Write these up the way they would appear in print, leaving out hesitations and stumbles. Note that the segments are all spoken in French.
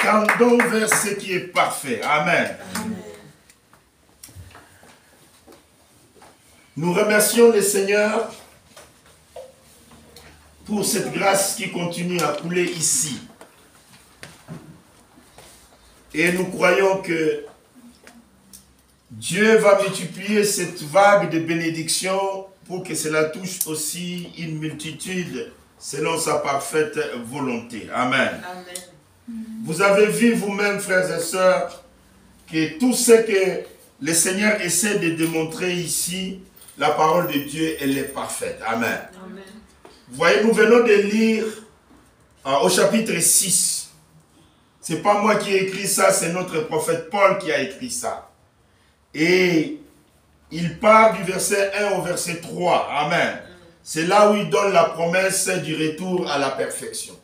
tendons vers ce qui est parfait. Amen. Amen. Nous remercions le Seigneur pour cette grâce qui continue à couler ici. Et nous croyons que Dieu va multiplier cette vague de bénédictions pour que cela touche aussi une multitude selon sa parfaite volonté. Amen. Amen. Vous avez vu vous-même, frères et sœurs, que tout ce que le Seigneur essaie de démontrer ici, la parole de Dieu, elle est parfaite. Amen. Amen. Vous voyez, nous venons de lire au chapitre 6. Ce n'est pas moi qui ai écrit ça, c'est notre prophète Paul qui a écrit ça. Et il part du verset 1 au verset 3. Amen. C'est là où il donne la promesse du retour à la perfection.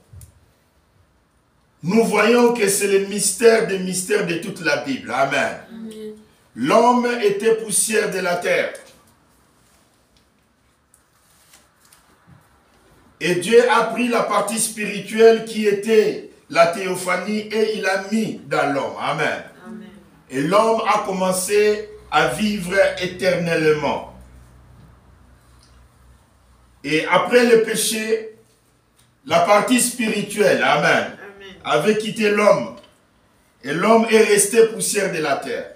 Nous voyons que c'est le mystère des mystères de toute la Bible. Amen. L'homme était poussière de la terre. Et Dieu a pris la partie spirituelle qui était la théophanie et il l'a mis dans l'homme. Amen. Amen. Et l'homme a commencé à vivre éternellement. Et après le péché, la partie spirituelle, amen, avait quitté l'homme. Et l'homme est resté poussière de la terre.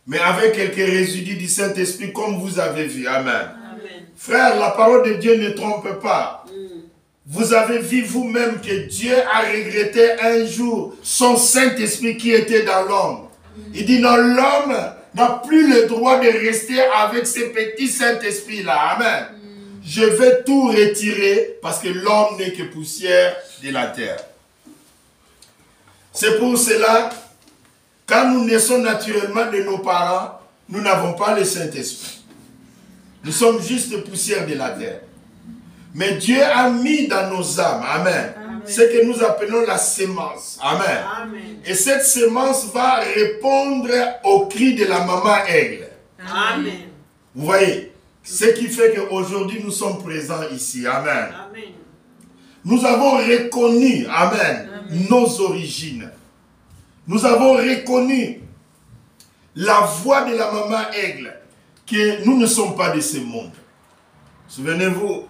Mais avec quelques résidus du Saint-Esprit, comme vous avez vu. Amen. Amen. Frère, la parole de Dieu ne trompe pas. Vous avez vu vous-même que Dieu a regretté un jour son Saint-Esprit qui était dans l'homme. Il dit non, l'homme n'a plus le droit de rester avec ce petit Saint-Esprit-là. Amen. Je vais tout retirer parce que l'homme n'est que poussière de la terre. C'est pour cela, quand nous naissons naturellement de nos parents, nous n'avons pas le Saint-Esprit. Nous sommes juste poussière de la terre. Mais Dieu a mis dans nos âmes, amen, ce que nous appelons la sémence. Amen. Amen. Et cette sémence va répondre au cri de la maman aigle. Amen. Vous voyez, ce qui fait qu'aujourd'hui nous sommes présents ici. Amen. Amen. Nous avons reconnu, amen, nos origines. Nous avons reconnu la voix de la maman aigle, que nous ne sommes pas de ce monde. Souvenez-vous,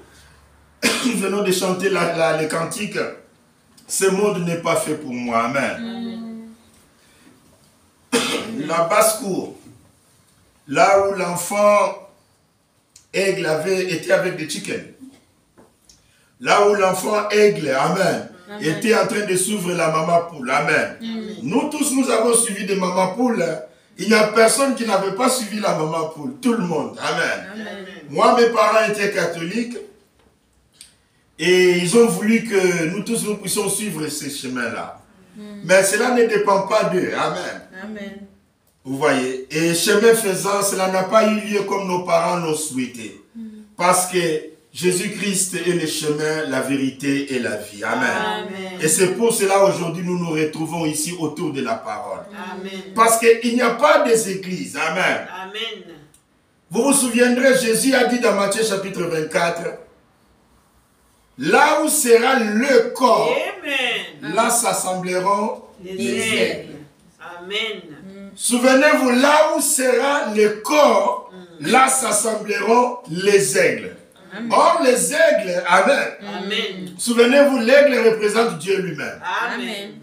nous venons de chanter le cantique. Ce monde n'est pas fait pour moi. Amen. La basse-cour, là où l'enfant aigle était avec des chickens. Là où l'enfant aigle, amen, était en train de suivre la maman poule. Amen. Nous tous, nous avons suivi des mamans poules. Il n'y a personne qui n'avait pas suivi la maman poule. Tout le monde. Amen. Moi, mes parents étaient catholiques. Et ils ont voulu que nous tous nous puissions suivre ce chemin-là. Mais cela ne dépend pas d'eux. Amen. Amen. Vous voyez. Et chemin faisant, cela n'a pas eu lieu comme nos parents l'ont souhaité. Parce que Jésus-Christ est le chemin, la vérité et la vie. Amen. Amen. Et c'est pour cela aujourd'hui nous nous retrouvons ici autour de la parole. Amen. Parce qu'il n'y a pas des églises. Amen. Amen. Vous vous souviendrez, Jésus a dit dans Matthieu chapitre 24, là où sera le corps, Amen. là s'assembleront les aigles. Amen. Souvenez-vous, là où sera le corps, là s'assembleront les aigles. Or, les aigles, amen. Amen. Souvenez-vous, l'aigle représente Dieu lui-même. Amen.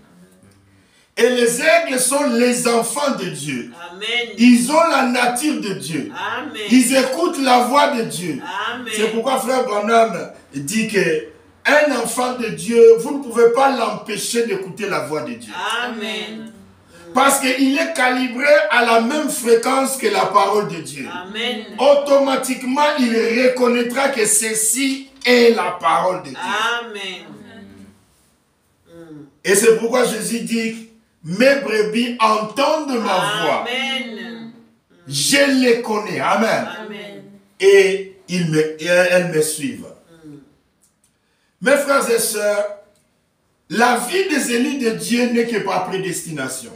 Et les aigles sont les enfants de Dieu. Amen. Ils ont la nature de Dieu. Amen. Ils écoutent la voix de Dieu. Amen. C'est pourquoi frère Branham dit que un enfant de Dieu, vous ne pouvez pas l'empêcher d'écouter la voix de Dieu. Amen. Parce qu'il est calibré à la même fréquence que la parole de Dieu. Amen. Automatiquement, il reconnaîtra que ceci est la parole de Dieu. Amen. Et c'est pourquoi Jésus dit, mes brebis entendent ma voix. Amen. Je les connais. Amen. Amen. Et elles me suivent. Mes frères et sœurs, la vie des élus de Dieu n'est que par prédestination.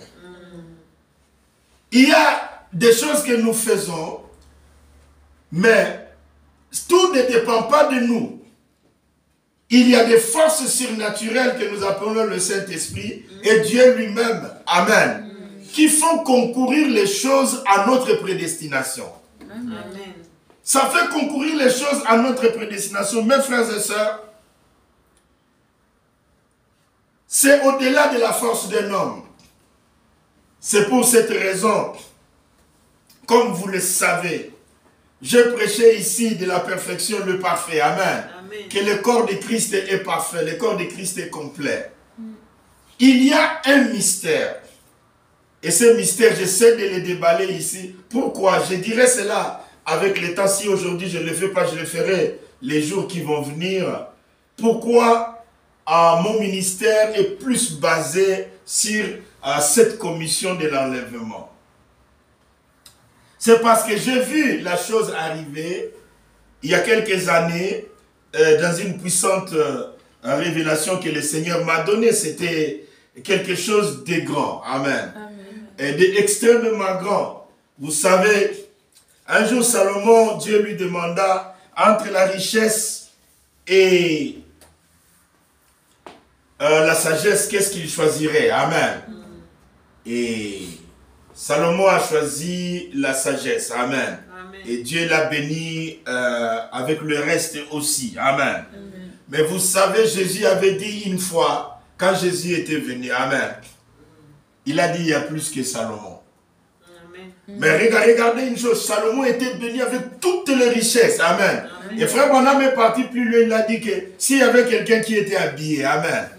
Il y a des choses que nous faisons, mais tout ne dépend pas de nous. il y a des forces surnaturelles que nous appelons le Saint-Esprit et Dieu lui-même, amen, qui font concourir les choses à notre prédestination. Amen. Ça fait concourir les choses à notre prédestination. Mes frères et sœurs, c'est au-delà de la force d'un homme. C'est pour cette raison, comme vous le savez, je prêchais ici de la perfection, le parfait. Amen. Amen. Que le corps de Christ est parfait, le corps de Christ est complet. Il y a un mystère. Et ce mystère, j'essaie de le déballer ici. Pourquoi? Je dirais cela avec le temps. Si aujourd'hui je ne le fais pas, je le ferai les jours qui vont venir. Pourquoi mon ministère est plus basé sur cette commission de l'enlèvement? C'est parce que j'ai vu la chose arriver il y a quelques années dans une puissante révélation que le Seigneur m'a donnée. C'était quelque chose de grand. Amen. Et d'extrêmement grand. Vous savez, un jour Salomon, Dieu lui demanda entre la richesse et la sagesse, qu'est-ce qu'il choisirait? Amen. Et Salomon a choisi la sagesse. Amen. Amen. Et Dieu l'a béni avec le reste aussi. Amen. Mais vous savez, Jésus avait dit une fois, quand Jésus était venu, amen, il a dit il y a plus que Salomon. Amen. Mais regardez une chose, Salomon était béni avec toutes les richesses. Amen. Amen. Et frère Branham est parti plus loin, il a dit que s'il y avait quelqu'un qui était habillé, amen,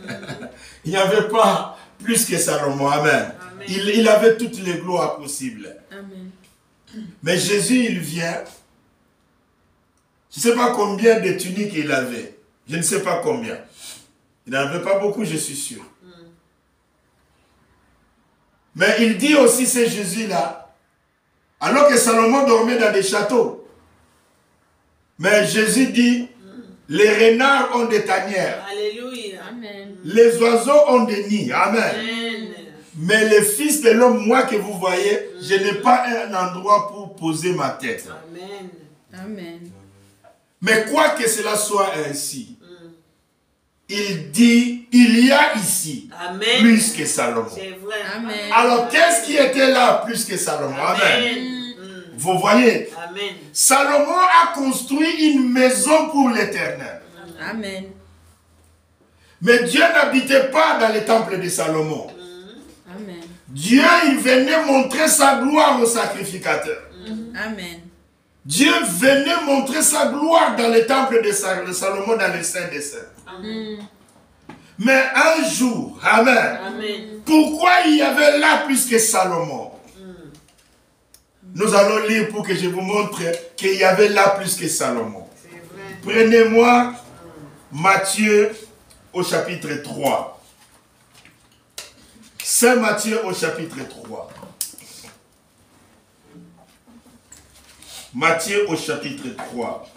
il n'y avait pas plus que Salomon. Amen. Amen. Il avait toutes les gloires possibles. Amen. Mais Jésus, il vient. Je ne sais pas combien de tuniques il avait. Je ne sais pas combien. Il n'en avait pas beaucoup, je suis sûr. Mais il dit aussi, c'est Jésus-là, alors que Salomon dormait dans des châteaux. Mais Jésus dit, les renards ont des tanières. Alléluia. Amen. Les oiseaux ont des nids. Amen. Amen. Mais le Fils de l'homme, moi que vous voyez, je n'ai pas un endroit pour poser ma tête. Amen. Amen. Mais quoi que cela soit ainsi, il dit, il y a ici Amen. plus que Salomon. C'est vrai. Amen. Alors, qu'est-ce qui était là plus que Salomon? Amen. Vous voyez, Amen. Salomon a construit une maison pour l'Éternel. Amen. Mais Dieu n'habitait pas dans le temple de Salomon. Amen. Dieu, il venait montrer sa gloire au sacrificateur. Amen. Dieu venait montrer sa gloire dans le temple de Salomon, dans le Saint des Saints. Mais un jour, amen, Amen. pourquoi il y avait là plus que Salomon? Nous allons lire pour que je vous montre qu'il y avait là plus que Salomon. C'est vrai. Prenez-moi Matthieu au chapitre 3. Saint Matthieu au chapitre 3. Matthieu au chapitre 3.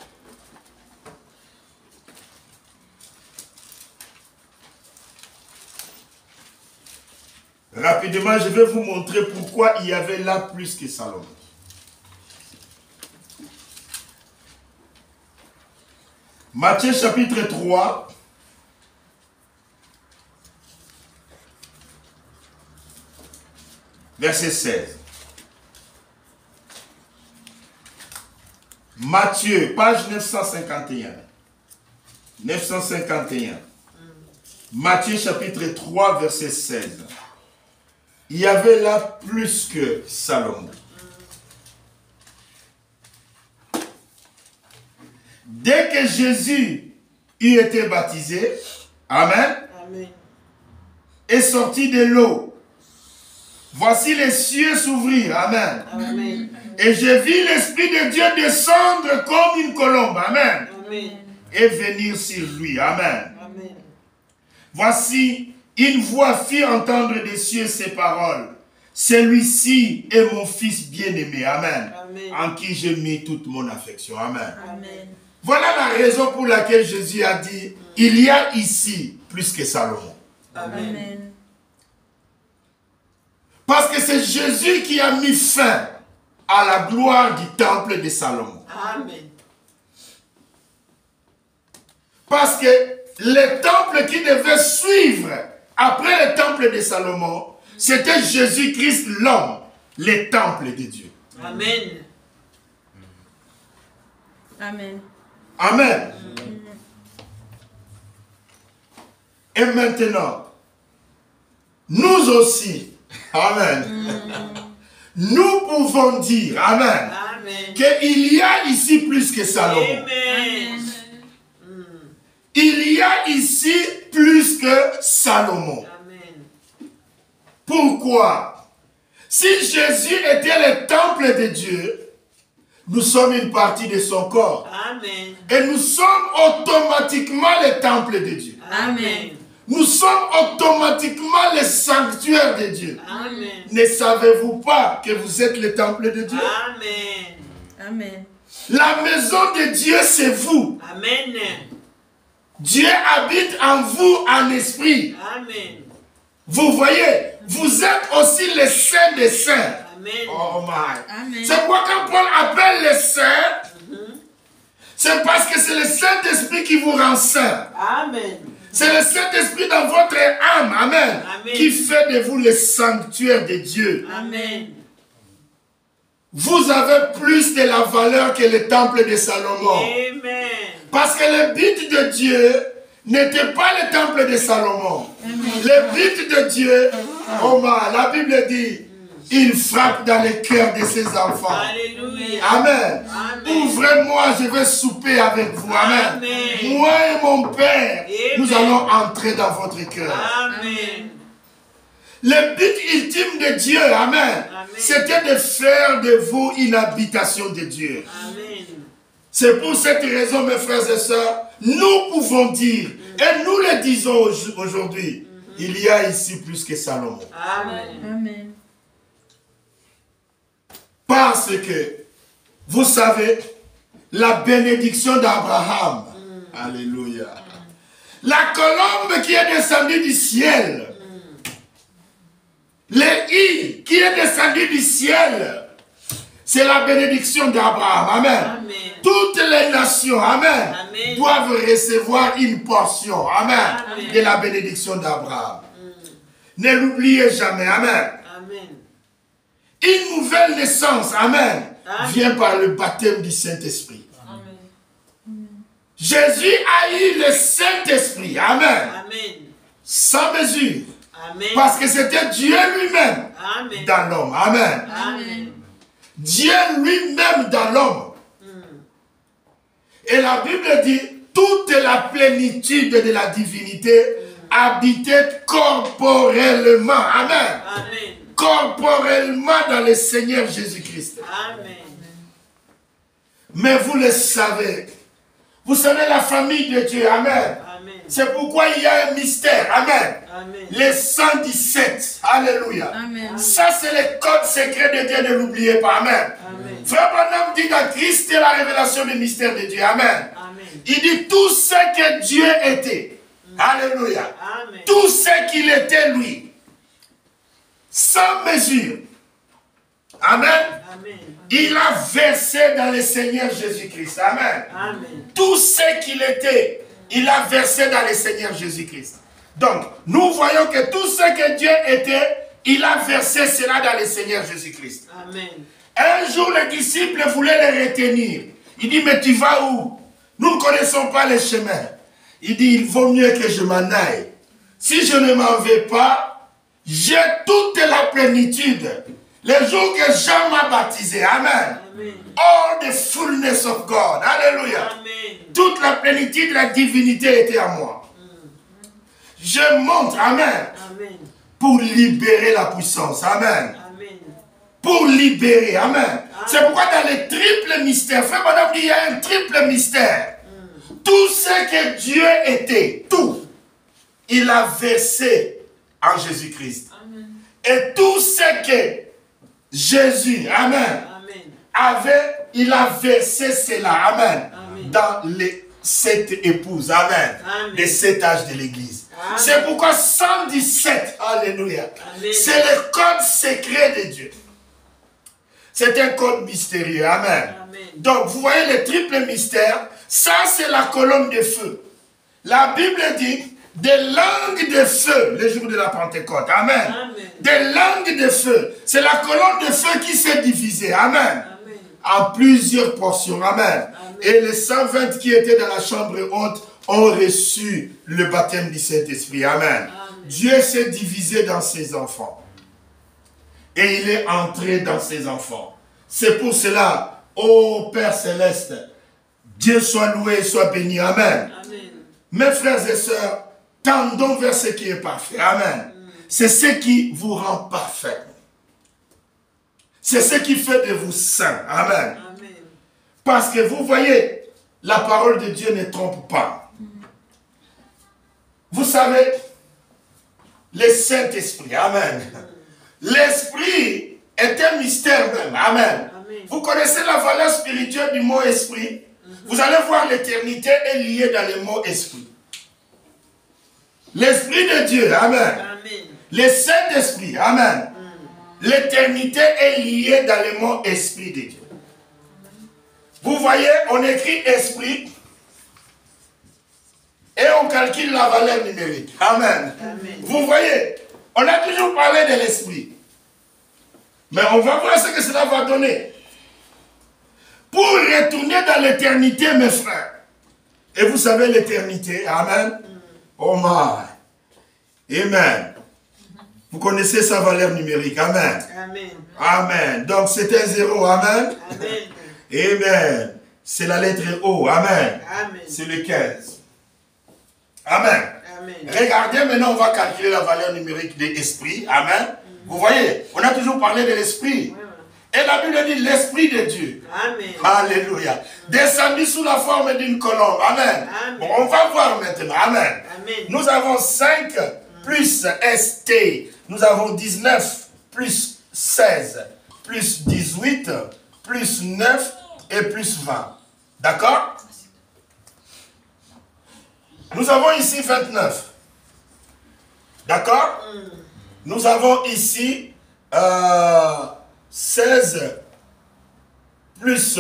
Rapidement, je vais vous montrer pourquoi il y avait là plus que Salomon. Matthieu chapitre 3. Verset 16. Matthieu, page 951. 951. Matthieu chapitre 3, verset 16. Il y avait là plus que Salomon. Dès que Jésus eut été baptisé, amen, Amen. est sorti de l'eau, voici les cieux s'ouvrir, amen. Amen. Et je vis l'Esprit de Dieu descendre comme une colombe, amen, Amen. et venir sur lui, amen. Amen. Voici, une voix fit entendre des cieux ces paroles. Celui-ci est mon fils bien-aimé, amen, Amen. en qui j'ai mis toute mon affection, amen. Amen. Voilà la raison pour laquelle Jésus a dit, il y a ici plus que Salomon. Amen. Amen. Parce que c'est Jésus qui a mis fin à la gloire du temple de Salomon. Amen. Parce que le temple qui devait suivre après le temple de Salomon, c'était Jésus-Christ l'homme, le temple de Dieu. Amen. Amen. Amen. Et maintenant, nous aussi, amen, nous pouvons dire, amen, Amen. qu'il y a ici plus que Salomon. Amen. Il y a ici plus que Salomon. Amen. Pourquoi? Si Jésus était le temple de Dieu, nous sommes une partie de son corps. Amen. Et nous sommes automatiquement le temple de Dieu. Amen. Nous sommes automatiquement le sanctuaire de Dieu. Amen. Ne savez-vous pas que vous êtes le temple de Dieu? Amen. Amen. La maison de Dieu, c'est vous. Amen. Dieu habite en vous en esprit. Amen. Vous voyez, vous êtes aussi les saints des saints. Amen. Oh my. Amen. C'est pourquoi quand Paul appelle les saints, c'est parce que c'est le Saint-Esprit qui vous rend saint. Amen. C'est le Saint-Esprit dans votre âme, amen, Amen. qui fait de vous le sanctuaire de Dieu. Amen. Vous avez plus de la valeur que le temple de Salomon. Amen. Parce que le but de Dieu n'était pas le temple de Salomon. Le but de Dieu, oh man, la Bible dit, il frappe dans les cœurs de ses enfants. Alléluia. Amen. Amen. Ouvrez-moi, je vais souper avec vous. Amen. Amen. Moi et mon Père, Amen. nous allons entrer dans votre cœur. Amen. Le but ultime de Dieu, amen, c'était de faire de vous une habitation de Dieu. Amen. C'est pour cette raison, mes frères et sœurs, nous pouvons dire, et nous le disons aujourd'hui, il y a ici plus que Salomon. Amen. Amen. Parce que, vous savez, la bénédiction d'Abraham, alléluia, la colombe qui est descendue du ciel, le i qui est descendu du ciel, c'est la bénédiction d'Abraham. Amen. Amen. Toutes les nations, amen, Amen. doivent recevoir une portion, amen, Amen. de la bénédiction d'Abraham. Ne l'oubliez jamais, amen. Amen. Une nouvelle naissance, amen, Amen. vient par le baptême du Saint-Esprit. Amen. Jésus a eu le Saint-Esprit, amen, Amen. sans mesure, Amen. parce que c'était Dieu lui-même Amen. dans l'homme, amen. Amen. Dieu lui-même dans l'homme. Et la Bible dit, toute la plénitude de la divinité habitait corporellement, amen, Amen. corporellement dans le Seigneur Jésus-Christ. Amen. Mais vous le savez, vous savez la famille de Dieu, amen. Amen. C'est pourquoi il y a un mystère, amen. Amen. Les 117, alléluia. Amen. Ça c'est le code secret de Dieu, ne l'oubliez pas, amen. Amen. Frère Branham dit dans Christ est la révélation du mystère de Dieu, amen. Amen. Il dit tout ce que Dieu était, alléluia, Amen. tout ce qu'il était lui, sans mesure, amen. Amen. Il a versé dans le Seigneur Jésus-Christ, amen. Amen. Tout ce qu'il était, il a versé dans le Seigneur Jésus-Christ. Donc, nous voyons que tout ce que Dieu était, il a versé cela dans le Seigneur Jésus-Christ. Amen. Un jour, les disciples voulaient le retenir. Il dit, mais tu vas où? Nous ne connaissons pas les chemins. Il dit, il vaut mieux que je m'en aille. Si je ne m'en vais pas, j'ai toute la plénitude. Le jour que Jean m'a baptisé, amen. Amen. All the fullness of God, alléluia. Amen. Toute la plénitude de la divinité était à moi. Je monte, amen, Amen. pour libérer la puissance, amen. Amen. Pour libérer, amen. C'est pourquoi dans les triples mystères, frère madame, il y a un triple mystère. Tout ce que Dieu était, tout, il a versé en Jésus-Christ. Et tout ce que Jésus, amen, Amen. avait, il a versé cela, amen, Amen. dans cette épouse, amen, Amen. de cet âge de l'église. Amen. C'est pourquoi 117, alléluia, Amen. c'est le code secret de Dieu. C'est un code mystérieux, amen. Amen. Donc, vous voyez le triple mystère, ça c'est la colonne de feu. La Bible dit des langues de feu, le jour de la Pentecôte. Amen. Amen. Des langues de feu. C'est la colonne de feu qui s'est divisée. Amen. Amen. En plusieurs portions. Amen. Amen. Et les 120 qui étaient dans la chambre haute ont reçu le baptême du Saint-Esprit. Amen. Amen. Dieu s'est divisé dans ses enfants. Et il est entré dans ses enfants. C'est pour cela, ô Père Céleste, Dieu soit loué et soit béni. Amen. Amen. Mes frères et sœurs, tendons vers ce qui est parfait. Amen. C'est ce qui vous rend parfait. C'est ce qui fait de vous saints. Amen. Amen. Parce que vous voyez, la parole de Dieu ne trompe pas. Vous savez, le Saint-Esprit, amen. L'Esprit est un mystère même, amen. Amen. Vous connaissez la valeur spirituelle du mot esprit? Vous allez voir l'éternité est liée dans le mot esprit. L'Esprit de Dieu, amen. Amen. Le Saint-Esprit, amen. L'éternité est liée dans le mot esprit de Dieu. Vous voyez, on écrit esprit et on calcule la valeur numérique. Amen. Amen. Vous voyez, on a toujours parlé de l'esprit. Mais on va voir ce que cela va donner. Pour retourner dans l'éternité, mes frères. Et vous savez l'éternité, amen. Oh my. Amen. Vous connaissez sa valeur numérique, amen. Amen. Amen. Donc c'est un 0, amen. Amen. Amen. C'est la lettre O, amen. Amen. C'est le 15. Amen. Amen. Regardez, maintenant on va calculer la valeur numérique de l'esprit, amen. Vous voyez, on a toujours parlé de l'esprit. Et la Bible dit l'esprit de Dieu. Amen. Alléluia. Descendu sous la forme d'une colombe, amen. Amen. Bon, on va voir maintenant, amen. Amen. Nous avons 5 plus ST. Nous avons 19 plus 16 plus 18 plus 9 et plus 20. D'accord? Nous avons ici 29. D'accord? Nous avons ici 16 plus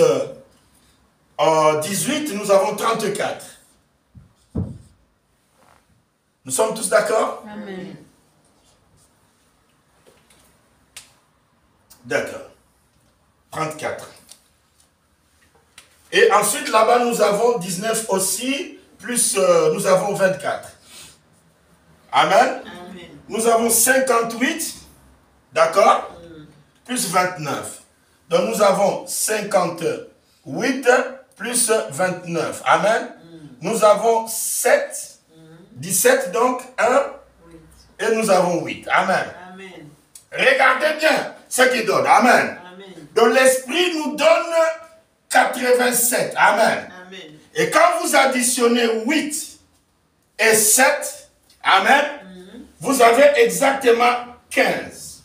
18, nous avons 34. Nous sommes tous d'accord? Amen. D'accord. 34. Et ensuite, là-bas, nous avons 19 aussi, plus nous avons 24. Amen. Amen. Nous avons 58, d'accord? Plus 29. Donc, nous avons 58 plus 29. Amen. Nous avons 7, 17 donc, 1, et nous avons 8. Amen. Amen. Regardez bien ce qu'il donne. Amen. Amen. Donc l'Esprit nous donne 87. Amen. Amen. Et quand vous additionnez 8 et 7, amen, vous avez exactement 15.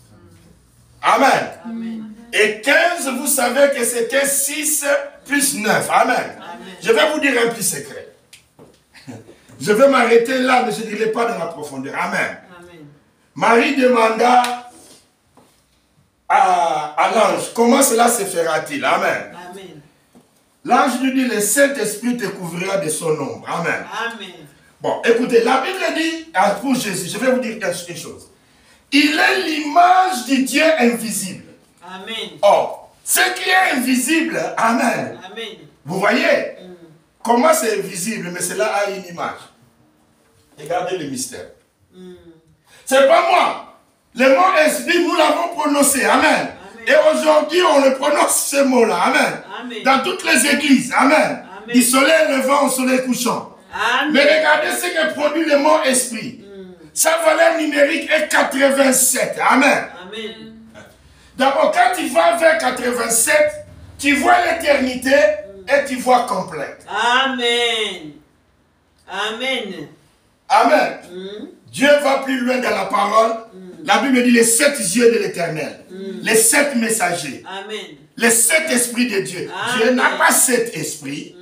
Amen. Amen. Et 15, vous savez que c'était 6 plus 9. Amen. Amen. Je vais vous dire un petit secret. Je vais m'arrêter là, mais je ne dirai pas dans la profondeur. Amen. Amen. Marie demanda à l'ange, comment cela se fera-t-il? Amen. Amen. L'ange lui dit, le Saint-Esprit te couvrira de son ombre. Amen. Amen. Bon, écoutez, la Bible dit, pour Jésus, je vais vous dire une chose. Il est l'image du Dieu invisible. Amen. Or, ce qui est invisible, amen. Amen. Vous voyez, comment c'est invisible, mais cela a une image. Regardez le mystère. C'est pas moi. Le mot esprit, nous l'avons prononcé. Amen. Et aujourd'hui, on le prononce ce mot-là. Amen. Amen. Dans toutes les églises. Amen. Amen. Du soleil levant au soleil couchant. Amen. Mais regardez ce que produit le mot esprit. Sa valeur numérique est 87. Amen. Amen. D'abord, quand tu vas vers 87, tu vois l'éternité et tu vois complète. Amen. Amen. Amen. Dieu va plus loin dans la parole. La Bible dit les 7 yeux de l'éternel. Les 7 messagers. Amen. Les 7 esprits de Dieu. Amen. Dieu n'a pas 7 esprits.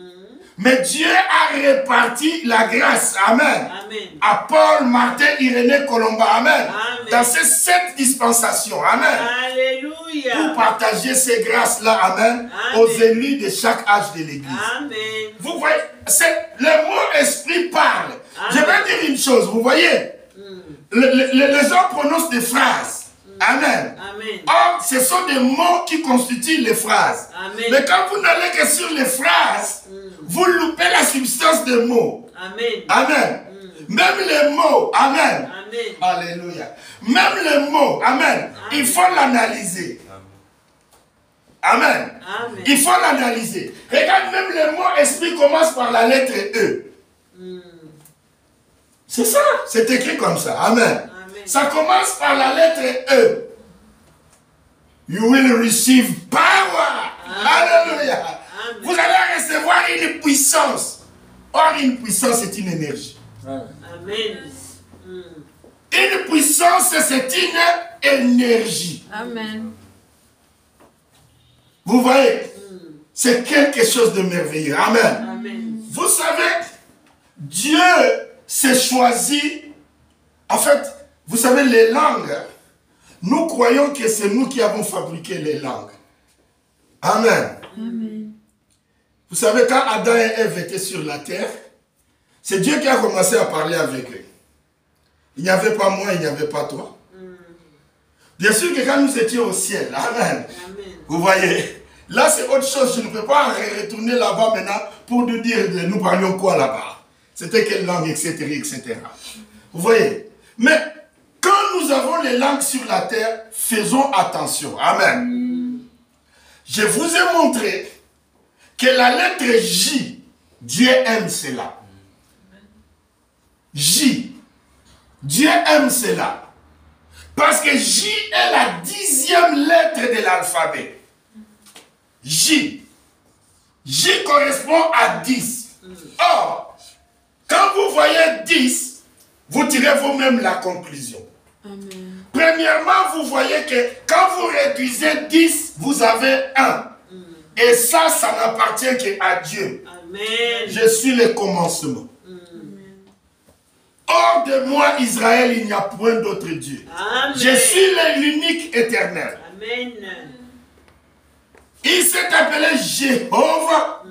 Mais Dieu a réparti la grâce. Amen. Amen. À Paul, Martin, Irénée, Colomba. Amen. Amen. Dans ces 7 dispensations. Amen. Alléluia. Pour partager ces grâces-là. Amen. Amen. Aux élus de chaque âge de l'église. Amen. Vous voyez, le mot esprit parle Je vais dire une chose, vous voyez, les gens prononcent des phrases. Amen. Amen. Or, ce sont des mots qui constituent les phrases. Amen. Mais quand vous n'allez que sur les phrases, vous loupez la substance des mots. Amen. Amen. Même les mots, amen. Amen. Alléluia. Même les mots, amen. Il faut l'analyser. Amen. Amen. Il faut l'analyser. Regarde, même les mots esprit commencent par la lettre E. C'est ça, c'est écrit comme ça. Amen. Amen. Ça commence par la lettre E. You will receive power. Alléluia. Amen. Vous allez recevoir une puissance. Or, une puissance, c'est une énergie. Amen. Une puissance, c'est une énergie. Amen. Vous voyez, c'est quelque chose de merveilleux. Amen. Amen. Vous savez, Dieu s'est choisi. En fait, vous savez, les langues, nous croyons que c'est nous qui avons fabriqué les langues. Amen. Amen. Vous savez, quand Adam et Ève étaient sur la terre, c'est Dieu qui a commencé à parler avec eux. Il n'y avait pas moi, il n'y avait pas toi. Bien sûr que quand nous étions au ciel, amen. Amen. Vous voyez, là c'est autre chose. Je ne peux pas retourner là-bas maintenant pour nous dire, nous parlions quoi là-bas. C'était quelle langue, etc., etc. Vous voyez. Mais quand nous avons les langues sur la terre, faisons attention. Amen. Je vous ai montré que la lettre J, Dieu aime cela. J, Dieu aime cela. Parce que J est la 10e lettre de l'alphabet. J. J correspond à 10. Or, quand vous voyez 10, vous tirez vous-même la conclusion. Amen. Premièrement, vous voyez que quand vous réduisez 10, vous avez 1. Et ça n'appartient qu'à Dieu. Amen. Je suis le commencement. Hors de moi, Israël, il n'y a point d'autre Dieu. Amen. Je suis l'unique éternel. Amen. Il s'est appelé Jéhovah.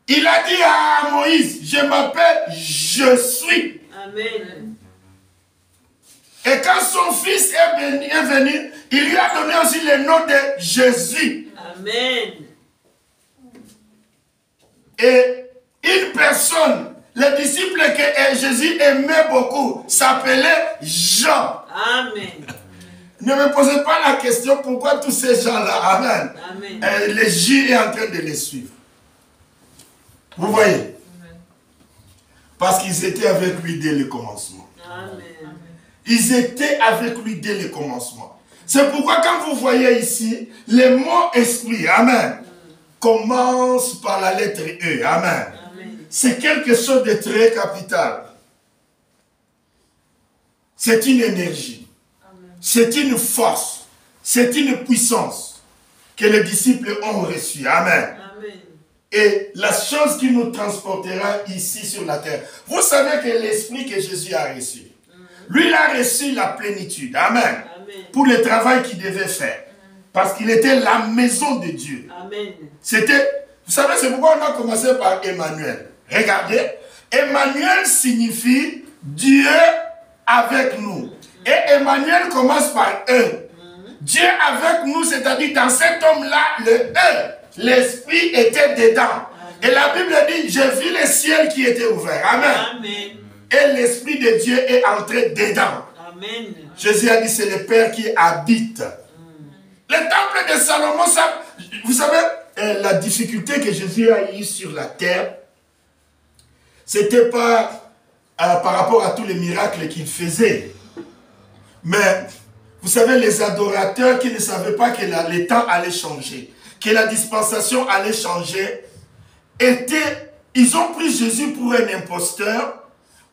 Il a dit à Moïse, je m'appelle Je suis. Amen. Et quand son fils est venu, il lui a donné aussi le nom de Jésus. Amen. Et une personne, le disciple que Jésus aimait beaucoup, s'appelait Jean. Amen. Ne me posez pas la question pourquoi tous ces gens-là, amen. Amen. Le J est en train de les suivre. Vous voyez? Parce qu'ils étaient avec lui dès le commencement. Amen. Ils étaient avec lui dès le commencement. C'est pourquoi quand vous voyez ici, les mots esprit, amen, commencent par la lettre E, amen. Amen. C'est quelque chose de très capital. C'est une énergie. C'est une force. C'est une puissance que les disciples ont reçue. Amen. Amen. Et la chose qui nous transportera ici sur la terre. Vous savez que l'esprit que Jésus a reçu, lui, il a reçu la plénitude. Amen. Amen. Pour le travail qu'il devait faire. Parce qu'il était la maison de Dieu. Amen. C'était, vous savez, c'est pourquoi on a commencé par Emmanuel. Regardez, Emmanuel signifie Dieu avec nous. Et Emmanuel commence par E. Dieu avec nous, c'est-à-dire dans cet homme-là, le E, l'esprit était dedans. Et la Bible dit, j'ai vu le ciel qui était ouvert. Amen. Amen. Et l'esprit de Dieu est entré dedans. Amen. Jésus a dit, c'est le Père qui habite. Le temple de Salomon, ça, vous savez, la difficulté que Jésus a eue sur la terre, c'était pas par rapport à tous les miracles qu'il faisait. Mais, vous savez, les adorateurs qui ne savaient pas que les temps allaient changer, que la dispensation allait changer, ils ont pris Jésus pour un imposteur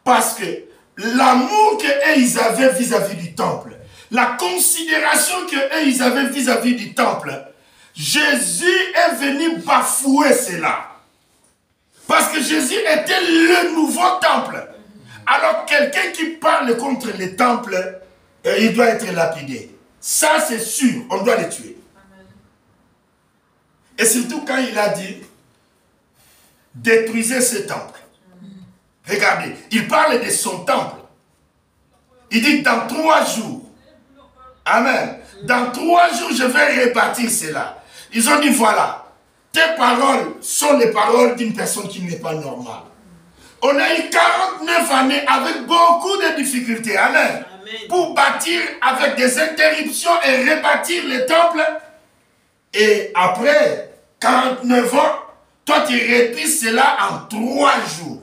parce que l'amour qu'ils avaient vis-à-vis du temple, la considération qu'ils avaient vis-à-vis du temple, Jésus est venu bafouer cela. Parce que Jésus était le nouveau temple. Alors quelqu'un qui parle contre les temples, il doit être lapidé. Ça c'est sûr, on doit le tuer. Et surtout quand il a dit, détruisez ce temple. Regardez, il parle de son temple. Il dit dans 3 jours. Amen. Dans 3 jours, je vais rebâtir cela. Ils ont dit voilà, tes paroles sont les paroles d'une personne qui n'est pas normale. On a eu 49 années avec beaucoup de difficultés. Amen. Amen. Pour bâtir avec des interruptions et rebâtir le temple. Et après 49 ans, toi tu répètes cela en 3 jours.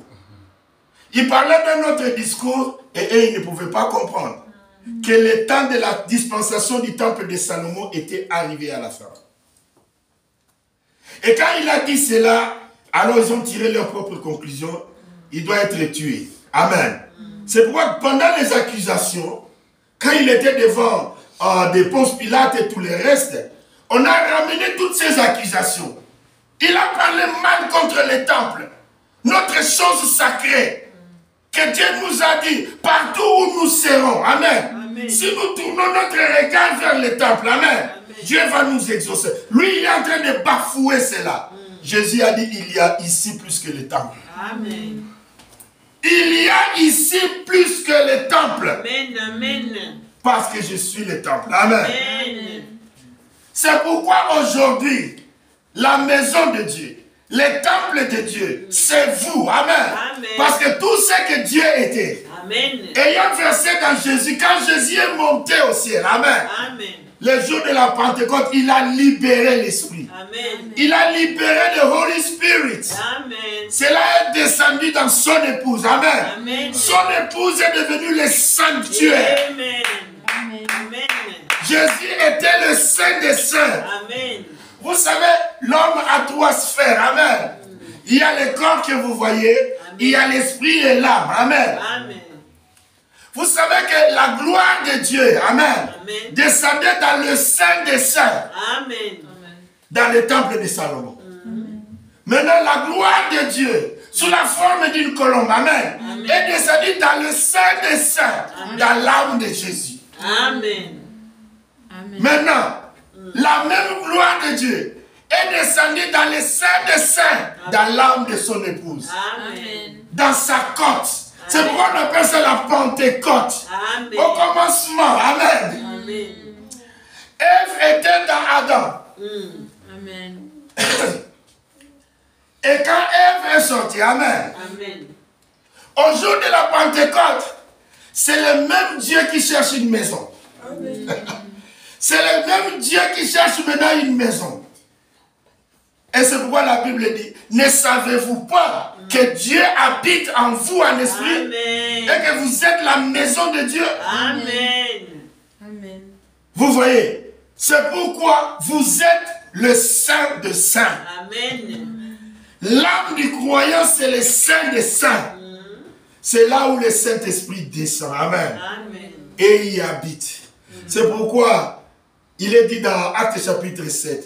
Il parlait d'un autre discours et eux ils ne pouvaient pas comprendre que le temps de la dispensation du temple de Salomon était arrivé à la fin. Et quand il a dit cela, alors ils ont tiré leur propre conclusion. Il doit être tué. Amen. C'est pourquoi pendant les accusations, quand il était devant des Ponce Pilate et tout le reste, on a ramené toutes ces accusations. Il a parlé mal contre le temple. Notre chose sacrée. Que Dieu nous a dit, partout où nous serons. Amen. Amen. Si nous tournons notre regard vers le temple. Amen. Amen. Dieu va nous exaucer. Lui, il est en train de bafouer cela. Jésus a dit, il y a ici plus que le temple. Amen. Il y a ici plus que le temple. Amen. Amen. Parce que je suis le temple. Amen. Amen. C'est pourquoi aujourd'hui, la maison de Dieu, le temple de Dieu, c'est vous. Amen. Amen. Parce que tout ce que Dieu était, Amen. ayant versé dans Jésus, quand Jésus est monté au ciel, amen, Amen. le jour de la Pentecôte, il a libéré l'Esprit. Amen. Il a libéré le Holy Spirit. Amen. Cela est descendu dans son épouse. Amen. Amen. Son épouse est devenue le sanctuaire. Amen. Amen. Amen. Jésus était le Saint des Saints. Amen. Vous savez, l'homme a 3 sphères. Amen. Il y a le corps que vous voyez. Amen. Il y a l'esprit et l'âme. Amen. Amen. Vous savez que la gloire de Dieu, amen, Amen. descendait dans le Saint des Saints, Amen. dans le temple de Salomon. Maintenant, la gloire de Dieu, sous la forme d'une colombe, amen, Amen. est descendue dans le Saint des Saints, Amen. dans l'âme de Jésus. Amen. Amen. Maintenant, la même gloire de Dieu est descendue dans le Saint des Saints, dans l'âme de son épouse, Amen. dans sa côte. C'est pourquoi on appelle ça la Pentecôte. Amen. Au commencement, amen. Amen. Ève était dans Adam. Amen. Et quand Ève est sortie, amen, Amen. au jour de la Pentecôte, c'est le même Dieu qui cherche une maison. C'est le même Dieu qui cherche maintenant une maison. Et c'est pourquoi la Bible dit, ne savez-vous pas que Dieu habite en vous en esprit Amen. et que vous êtes la maison de Dieu? Amen. Amen. Vous voyez, c'est pourquoi vous êtes le Saint des Saints. Amen. L'âme du croyant, c'est le Saint des Saints. C'est là où le Saint-Esprit descend. Amen. Amen. Et il y habite. C'est pourquoi il est dit dans Actes chapitre 7,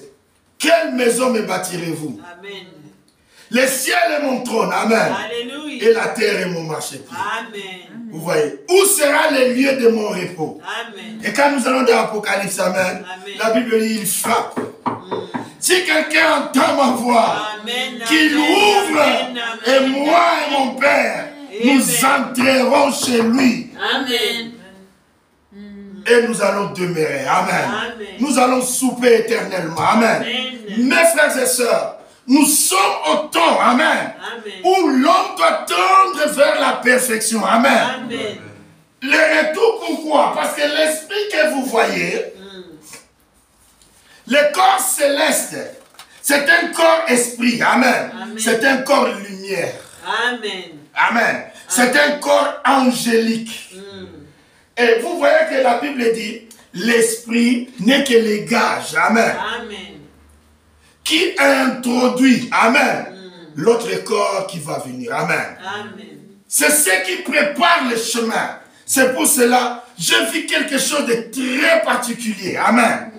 quelle maison me bâtirez-vous? Amen. Le ciel est mon trône. Amen. Alléluia. Et la terre est mon marchepied. Amen. Vous voyez, où sera le lieu de mon repos? Amen. Et quand nous allons dans l'Apocalypse, amen, Amen. la Bible dit, il frappe. Si quelqu'un entend ma voix, Amen. qu'il Amen. ouvre, Amen. et moi et mon Père, nous entrerons chez lui. Amen. Et nous allons demeurer. Amen. Amen. Nous allons souper éternellement. Amen. Amen. Mes frères et sœurs, nous sommes au temps, amen, Amen. où l'homme doit tendre vers la perfection. Amen. Amen. Le retour, pourquoi? Parce que l'esprit que vous voyez, le corps céleste, c'est un corps esprit. Amen. Amen. C'est un corps lumière. Amen. Amen. C'est un corps angélique. Et vous voyez que la Bible dit, l'esprit n'est que les gages. Amen. Amen. Qui introduit, amen, l'autre corps qui va venir. Amen. Amen. C'est ce qui prépare le chemin. C'est pour cela, je vis quelque chose de très particulier. Amen.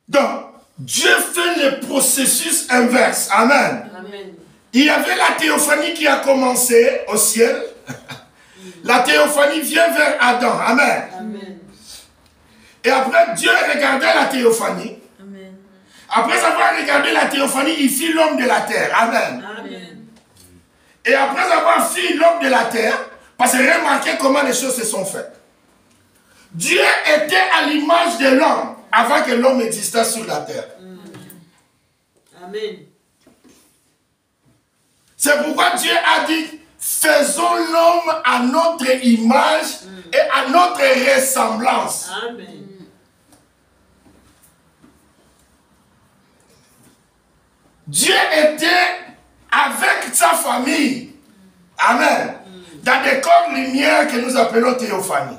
Donc, Dieu fait le processus inverse. Amen. Amen. Il y avait la théophanie qui a commencé au ciel. La théophanie vient vers Adam. Amen. Amen. Et après, Dieu regardait la théophanie. Amen. Après avoir regardé la théophanie, il fit l'homme de la terre. Amen. Amen. Et après avoir fait l'homme de la terre, parce que remarquez comment les choses se sont faites. Dieu était à l'image de l'homme avant que l'homme existât sur la terre. Amen. C'est pourquoi Dieu a dit, faisons l'homme à notre image et à notre ressemblance. Amen. Dieu était avec sa famille. Amen. Dans des corps lumière que nous appelons théophanie.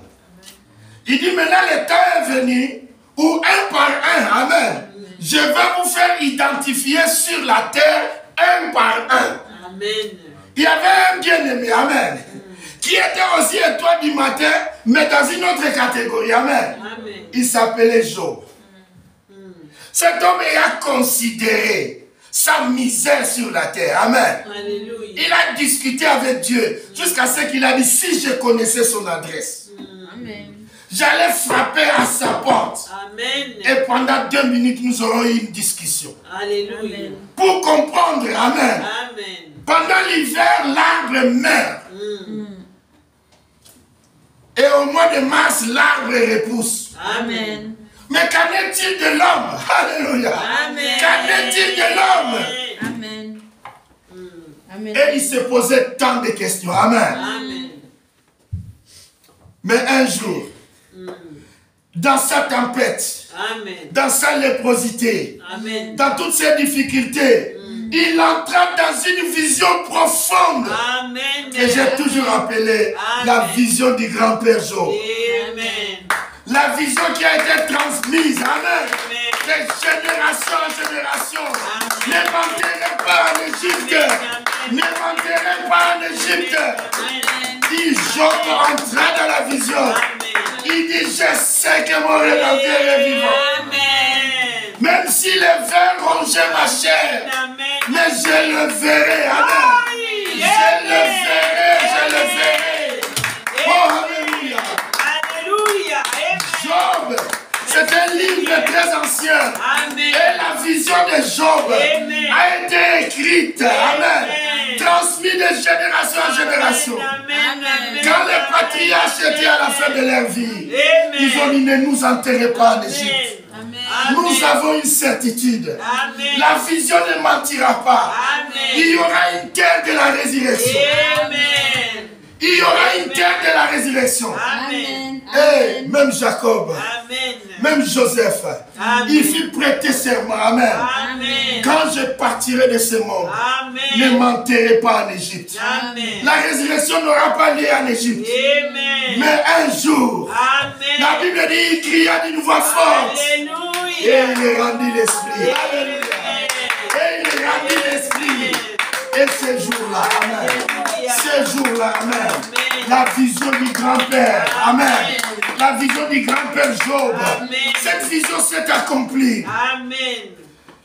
Il dit maintenant le temps est venu où un par un, amen, je vais vous faire identifier sur la terre un par un. Amen. Il y avait un bien-aimé, amen, qui était aussi étoile du matin, mais dans une autre catégorie, amen. Amen. Il s'appelait Job. Cet homme a considéré sa misère sur la terre, amen. Alléluia. Il a discuté avec Dieu jusqu'à ce qu'il a dit, si je connaissais son adresse, Amen. j'allais frapper à sa porte. Amen. Et pendant 2 minutes, nous aurons eu une discussion. Alléluia. Pour comprendre, amen. Amen. Pendant l'hiver, l'arbre meurt. Et au mois de mars, l'arbre repousse. Amen. Mais qu'en est-il de l'homme? Alléluia. Amen. Qu'en est-il de l'homme? Amen. Amen. Et il se posait tant de questions. Amen. Amen. Mais un jour, dans sa tempête, Amen. dans sa léprosité, Amen. dans toutes ses difficultés, il entra dans une vision profonde Amen. que j'ai toujours appelée la vision du grand-père Job. Amen. La vision qui a été transmise, amen, de génération en génération. Ne m'enterrez pas en Égypte. Ne m'enterrez pas en Égypte. Il Job entra dans la vision. Il dit, je sais que mon Rédempteur est vivant. Amen. Même si les vers rongeaient ma chair, mais je le verrai, amen. Je le verrai, je le verrai. Oh, alléluia. Alléluia. Job, c'est un livre très ancien. Amen. Et la vision de Job a été écrite, amen, transmise de génération en génération. Amen. Quand les patriarches étaient à la fin de leur vie, Amen. ils ont dit, ne nous enterrez pas en Égypte. Amen. Nous avons une certitude. Amen. La vision ne mentira pas. Amen. Il y aura une terre de la résurrection. Amen. Il y aura une terre de la résurrection. Amen. Et même Jacob, Amen. même Joseph, Amen. il fit prêter serment. Amen. Amen. Quand je partirai de ce monde, ne Amen. m'enterrez pas en Égypte. Amen. La résurrection n'aura pas lieu en Égypte. Amen. Mais un jour, Amen. la Bible dit, il cria d'une voix forte. Et Alléluia. il rendit l'esprit. Alléluia. Et il rendit l'esprit. Et ce jour-là, amen. Ce jour-là, amen. La vision du grand-père, amen. La vision du grand-père Job. Amen. Cette vision s'est accomplie. Amen.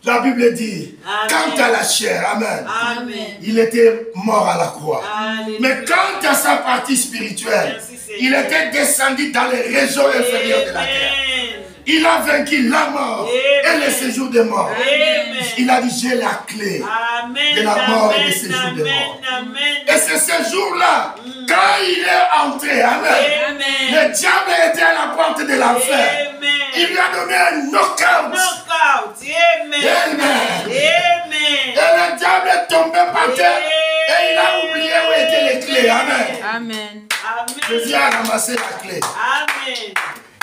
La Bible dit, Amen. quant à la chair, amen, Amen. il était mort à la croix. Alléluia. Mais quant à sa partie spirituelle, Merci, Seigneur. il était descendu dans les régions inférieures de la terre. Amen. Il a vaincu la mort et le séjour des morts. Amen. Il a dit, j'ai la clé Amen. de la mort et Amen. du séjour des morts. Amen. Et c'est ce jour-là, quand il est entré, amen, Amen. le diable était à la porte de l'enfer. Amen. Il lui a donné un knockout. Knockout. Amen. Amen. Amen. Et le diable est tombé par terre et il a oublié où étaient les clés. Amen. Amen. Jésus a ramassé la clé. Amen.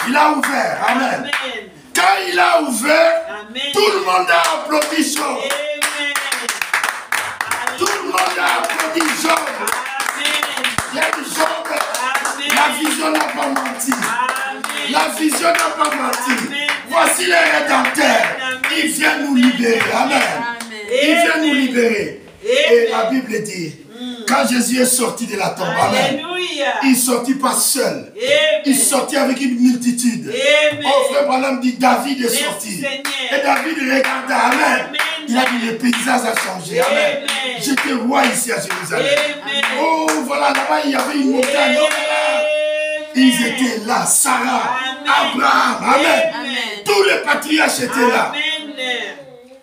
Il a ouvert. Amen. Amen. Quand il a ouvert, Amen. tout le monde a applaudi Job. Amen. Tout le monde a applaudi Job. Amen. Il a dit Job, Amen. la vision n'a pas menti. Amen. La vision n'a pas menti. Amen. Voici le Rédempteur. Il vient nous libérer. Amen. Amen. Il vient nous libérer. Et la Bible dit, quand Jésus est sorti de la tombe, amen, Alléluia. il ne sortit pas seul. Il Amen. sortit avec une multitude. Amen. Oh, frère Branham dit, David est Merci, sorti. Seigneur. Et David regarda, amen. Amen. Il a dit, le paysage a changé. Amen. Amen. J'étais roi ici à Jérusalem. Amen. Oh, voilà, là-bas, il y avait une montagne. Oh, là, là. Ils étaient là, Sarah, Amen. Abraham, amen. Amen. Tous les patriarches étaient là. Amen.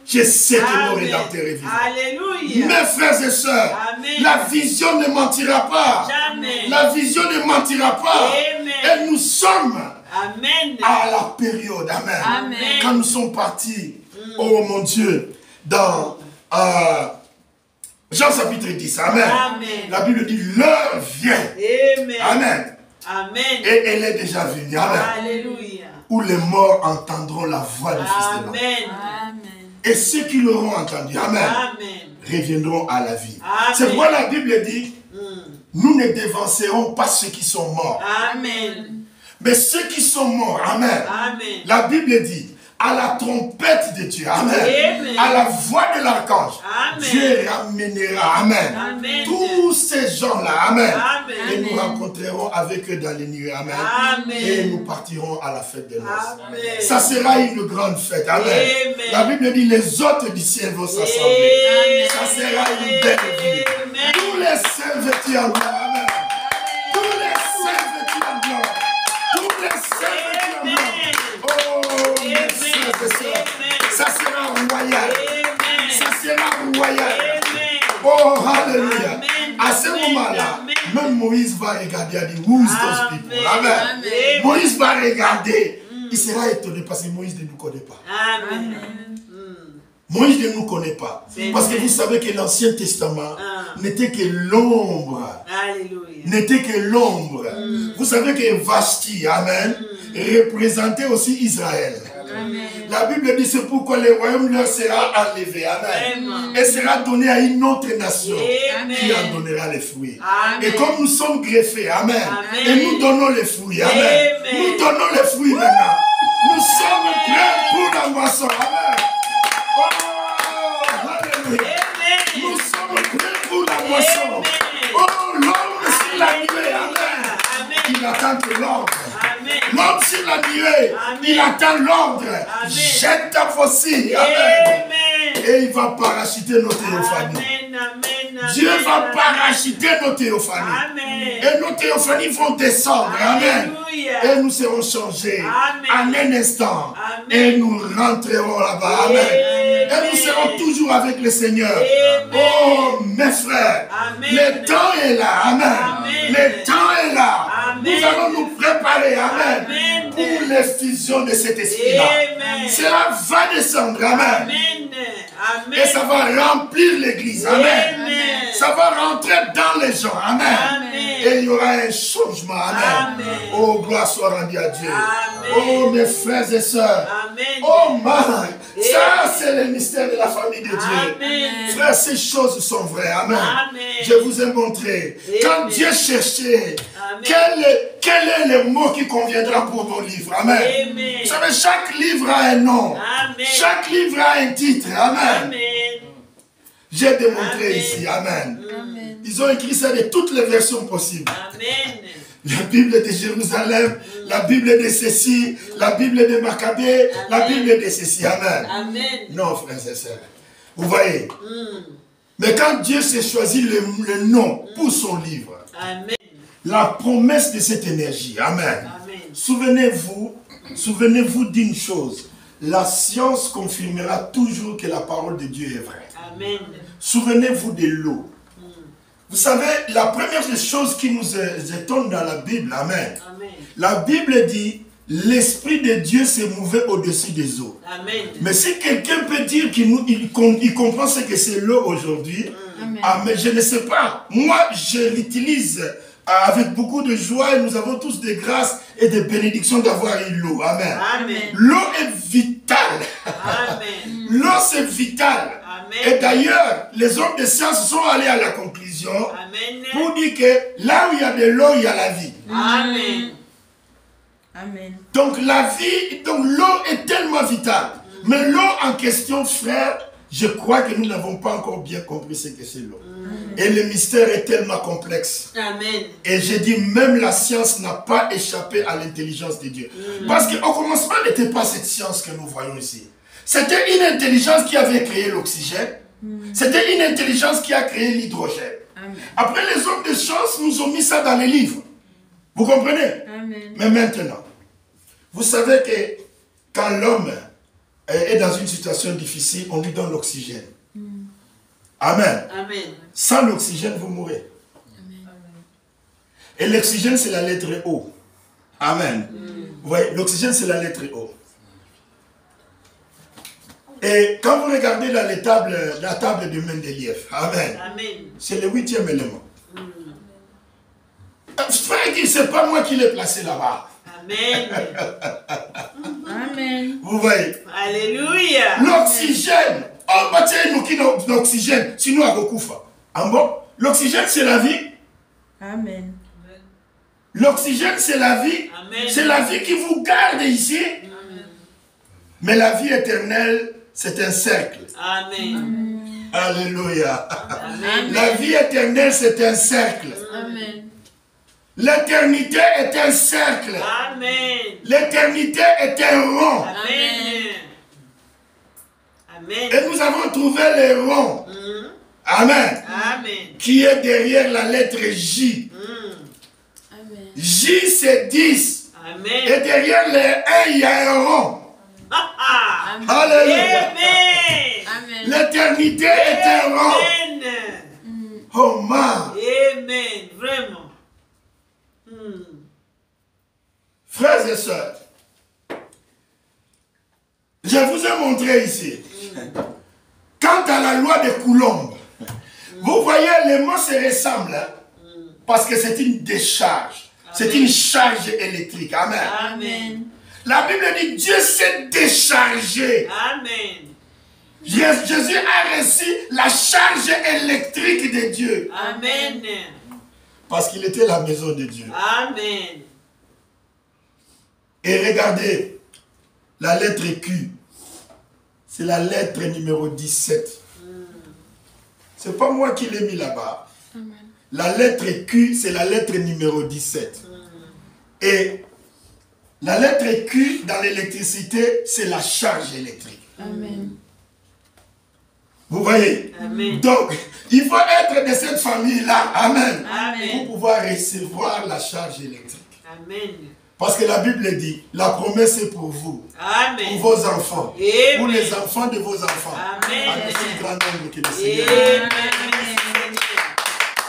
je sais que mon Amen. Rédempteur est vivant. Alléluia. Mes frères et sœurs, Amen. la vision ne mentira pas. Jamais. La vision ne mentira pas. Amen. Et nous sommes Amen. à la période, amen. Amen. Quand nous sommes partis, oh mon Dieu, dans Jean chapitre 10, amen. Amen. La Bible dit, l'heure vient, Amen. amen. Amen. Et elle est déjà venue, amen. Alléluia. Où les morts entendront la voix du Fils de l'homme. Amen. Amen. Et ceux qui l'auront entendu, amen, Amen. reviendront à la vie. Amen. C'est pourquoi la Bible dit, Mm. nous ne dévancerons pas ceux qui sont morts, Amen. mais ceux qui sont morts, amen. Amen. La Bible dit, à la trompette de Dieu, amen, Amen. à la voix de l'archange, Amen. Dieu ramènera, amen, Amen. tous ces gens-là, amen, Amen. et nous rencontrerons avec eux dans les nuées, amen, Amen. et nous partirons à la fête des noces. Amen. Ça sera une grande fête, amen. Amen. La Bible dit, les hôtes du ciel vont s'assembler. Ça sera une belle vie. Amen. Tous les saints vêtus en gloire, amen. Tous les saints vêtus en gloire. Tous les saints vêtus en gloire. Oh, mes frères et sœurs, ça sera royal. Amen. Ça sera royal. Amen. Oh, alléluia. Amen. À ce Amen. moment-là, Amen. même Moïse va regarder et dire, who is those people? Amen. Amen. Moïse va regarder. Il sera étonné parce que Moïse ne nous connaît pas. Amen. Moïse ne nous connaît pas. C'est Parce que vrai. vous savez que l'Ancien Testament Ah. n'était que l'ombre. Alléluia. N'était que l'ombre. Vous savez que Vashti, amen, représentait aussi Israël. Amen. La Bible dit c'est pourquoi le royaume leur sera enlevé. Amen. Amen. Et sera donné à une autre nation Amen. qui en donnera les fruits. Amen. Et comme nous sommes greffés, amen, Amen. et nous donnons les fruits, amen. Amen. Nous donnons les fruits maintenant. Nous sommes prêts pour la moisson. Amen. Oh, alléluia. Amen. Nous sommes prêts pour la moisson. Amen. Oh, l'homme sur la nuée, amen. Amen. Il attend que l'ordre. Amen. L'homme sur la nuée, Amen. il attend l'ordre. Amen. Jette ta faucille. Amen. Amen. Et il va parachuter nos théophanies. Amen. Amen. Dieu va Amen. parachuter nos théophanies. Amen. Et nos théophanies vont descendre. Amen. Alléluia. Et nous serons changés Amen. en un instant. Amen. Et nous rentrerons là-bas. Amen. Et nous serons toujours avec le Seigneur. Amen. Oh, mes frères, Amen. le temps est là. Amen. Amen. Le temps est là. Amen. Nous allons nous préparer. Amen. Amen. Pour l'effusion de cet esprit-là. Amen. Cela va descendre. Amen. Amen. Amen. Et ça va remplir l'église. Amen. Amen. Ça va rentrer dans les gens. Amen. Amen. Et il y aura un changement. Amen. Amen. Oh, gloire soit rendue à Dieu. Amen. Oh, mes frères et sœurs. Amen. Oh, man. Ça, c'est le mystère de la famille de Dieu. Amen. Frères, ces choses sont vraies. Amen. Amen. Je vous ai montré. Quand Amen. Dieu cherchait, Amen. quel est le mot qui conviendra pour vos livres? Amen. Amen. Vous savez, chaque livre a un nom. Amen. Chaque livre a un titre. Amen. Amen. J'ai démontré Amen. ici. Amen. Amen. Ils ont écrit ça de toutes les versions possibles. Amen. La Bible de Jérusalem, la Bible de ceci, la Bible de Maccabée, la Bible de ceci. Amen. Amen. Non, frères et sœurs. Vous voyez. Mais quand Dieu s'est choisi le nom pour son livre, Amen. la promesse de cette énergie, amen. Amen. Souvenez-vous d'une chose. La science confirmera toujours que la parole de Dieu est vraie. Amen. Souvenez-vous de l'eau. Vous savez, la première des choses qui nous étonne dans la Bible, amen. Amen. La Bible dit, l'Esprit de Dieu s'est mouvé au-dessus des eaux. Amen. Mais si quelqu'un peut dire qu'il comprend ce que c'est l'eau aujourd'hui, Amen. mais je ne sais pas. Moi, je l'utilise avec beaucoup de joie et nous avons tous des grâces et des bénédictions d'avoir eu l'eau. Amen. Amen. L'eau est vitale. Amen. L'eau, c'est vital. Et Amen. d'ailleurs, les hommes de science sont allés à la conclusion Amen. pour dire que là où il y a de l'eau, il y a la vie. Amen. Amen. Donc la vie, donc l'eau est tellement vitale. Mais l'eau en question, frère, je crois que nous n'avons pas encore bien compris ce que c'est l'eau. Et le mystère est tellement complexe. Amen. Et j'ai dit, même la science n'a pas échappé à l'intelligence de Dieu. Parce qu'au commencement, n'était pas cette science que nous voyons ici. C'était une intelligence qui avait créé l'oxygène. C'était une intelligence qui a créé l'hydrogène. Amen. Après, les hommes de science nous ont mis ça dans les livres. Vous comprenez? Amen. Mais maintenant, vous savez que quand l'homme est dans une situation difficile, on lui donne l'oxygène. Amen. Amen. Sans l'oxygène, vous mourrez. Et l'oxygène, c'est la lettre O. Amen. Vous voyez, l'oxygène, c'est la lettre O. Et quand vous regardez dans la table de Mendeleïev, Amen, c'est le 8e élément. Frère, c'est pas moi qui l'ai placé là-bas. Amen. Amen. Vous voyez? Alléluia. L'oxygène. Oh, bah tiens, nous qui avons l'oxygène, sinon à Gokufa. Ah bon? L'oxygène, c'est la vie. Amen. L'oxygène, c'est la vie. C'est la vie qui vous garde ici. Amen. Mais la vie éternelle, c'est un cercle. Amen. Alléluia. Amen. La vie éternelle, c'est un cercle. Amen. L'éternité est un cercle. Amen. L'éternité est un rond. Amen. Amen. Et nous avons trouvé le rond. Amen. Amen. Qui est derrière la lettre J. Amen. J, c'est 10. Amen. Et derrière le 1, il y a un rond. Amen. Alléluia. Amen. L'éternité est un rond. Amen. Oh man. Amen. Vraiment. Frères et sœurs, je vous ai montré ici. Quant à la loi de Coulomb, vous voyez, les mots se ressemblent. Hein, parce que c'est une décharge. C'est une charge électrique. Amen. Amen. La Bible dit Dieu s'est déchargé. Amen. Jésus a reçu la charge électrique de Dieu. Amen. Parce qu'il était la maison de Dieu. Amen. Et regardez, la lettre Q, c'est la lettre numéro 17. C'est pas moi qui l'ai mis là-bas. La lettre Q, c'est la lettre numéro 17. Et la lettre Q dans l'électricité, c'est la charge électrique. Amen. Vous voyez? Amen. Donc, il faut être de cette famille-là. Amen. Amen. Pour pouvoir recevoir la charge électrique. Amen. Parce que la Bible dit, la promesse est pour vous, Amen. pour vos enfants, Amen. pour les enfants de vos enfants. Amen. En aussi grand nombre que le Seigneur.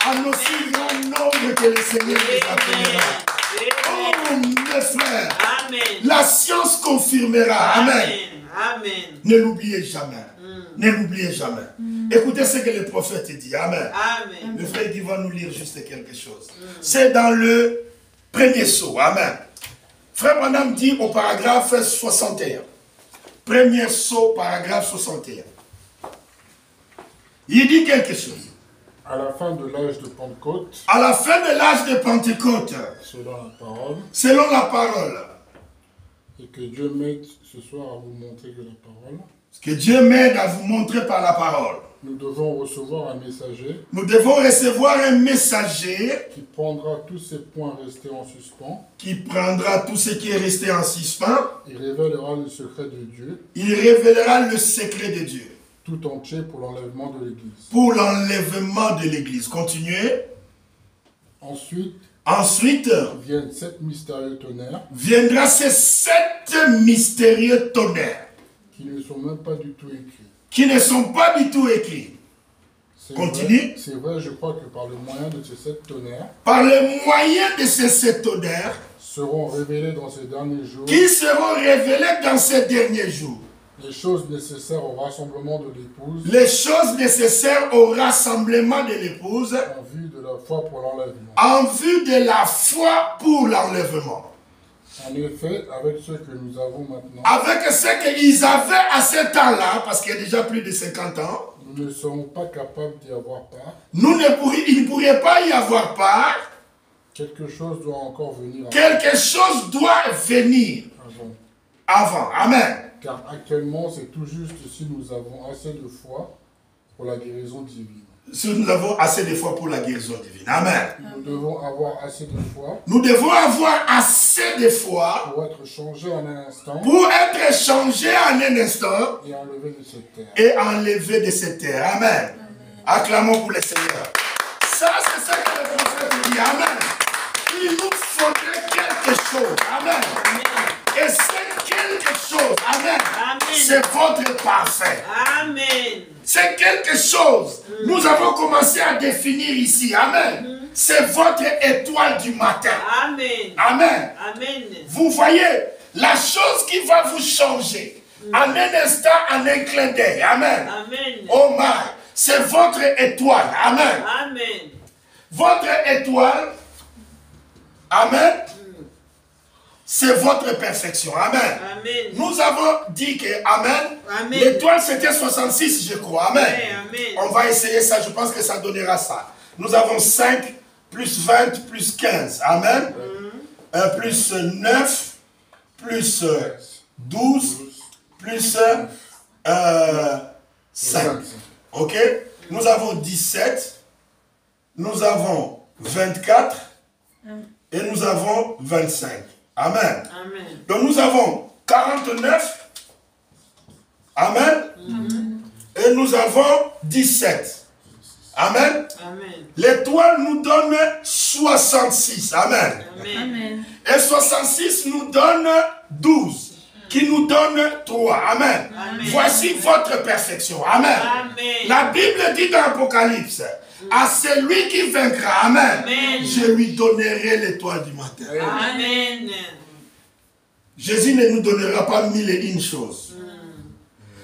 En aussi grand nombre que le Seigneur les appellera. Oh, mes frères, Amen. la science confirmera. Amen. Amen. Ne l'oubliez jamais. Ne l'oubliez jamais. Écoutez ce que le prophète dit. Amen. Amen. Le frère qui va nous lire juste quelque chose. C'est dans le premier sceau. Amen. Frère Branham dit au paragraphe 61. Premier sceau, paragraphe 61. Il dit quelque chose. À la fin de l'âge de Pentecôte, À la fin de l'âge de Pentecôte, selon la parole, selon la parole, et que Dieu m'aide ce soir à vous montrer que la parole, que Dieu m'aide à vous montrer par la parole. nous devons recevoir un messager Nous devons recevoir un messager qui prendra tous ces points restés en suspens qui prendra tout ce qui est resté en suspens. et révélera le secret de Dieu Il révélera le secret de Dieu tout entier pour l'enlèvement de l'Église. pour l'enlèvement de l'Église. Continuez. Ensuite, Ensuite, viennent 7 mystérieux tonnerres viendra ces 7 mystérieux tonnerres qui ne sont même pas du tout écrits. qui ne sont pas du tout écrits. C'est Continue. vrai, c'est vrai, je crois que par le moyen de ces 7 tonnerres Par le moyen de ces 7 tonnerres seront révélés dans ces derniers jours qui seront révélés dans ces derniers jours. les choses nécessaires au rassemblement de l'épouse Les choses nécessaires au rassemblement de l'épouse en vue de la foi pour l'enlèvement. en vue de la foi pour l'enlèvement. En effet, avec ce que nous avons maintenant, Avec ce qu'ils avaient à ce temps-là, parce qu'il y a déjà plus de 50 ans, nous ne serons pas capables d'y avoir part. ils ne pourraient pas y avoir part. Quelque chose doit encore venir Quelque chose doit venir avant. avant. Amen. Car actuellement, c'est tout juste si nous avons assez de foi pour la guérison divine. Si nous avons assez de foi pour la guérison divine. Amen. Nous devons avoir assez de foi Nous devons avoir assez de foi pour être changés en un instant pour être changés en un instant et enlevés de cette terre. et enlevés de cette terre. Amen. Acclamons pour le Seigneur. Ça, c'est ce que le prophète dit. Amen. Il nous faudrait quelque chose. Amen. Et c'est quelque chose, amen, Amen. c'est votre parfait. Amen. C'est quelque chose. Nous avons commencé à définir ici, amen. C'est votre étoile du matin. Amen. Amen. Amen. Vous voyez, la chose qui va vous changer, en un instant, en un clin d'œil, amen. Amen. Oh my, c'est votre étoile, amen. Amen. Votre étoile, amen, c'est votre perfection, amen. Amen. Nous avons dit que, amen, Amen. l'étoile c'était 66, je crois, amen. Amen. On va essayer ça, je pense que ça donnera ça. Nous avons 5, plus 20, plus 15, amen. Plus 9, plus 12, plus 5. Ok? Nous avons 17, nous avons 24 et nous avons 25. Amen. Amen. Donc nous avons 49. Amen. Et nous avons 17. Amen. Amen. L'étoile nous donne 66. Amen. Amen. Amen. Et 66 nous donne 12. Qui nous donne 3. Amen. Amen. Voici votre perfection. Amen. Amen. La Bible dit dans l'Apocalypse, à celui qui vaincra, amen, Amen. je lui donnerai l'étoile du matin. Amen. Jésus ne nous donnera pas 1001 choses.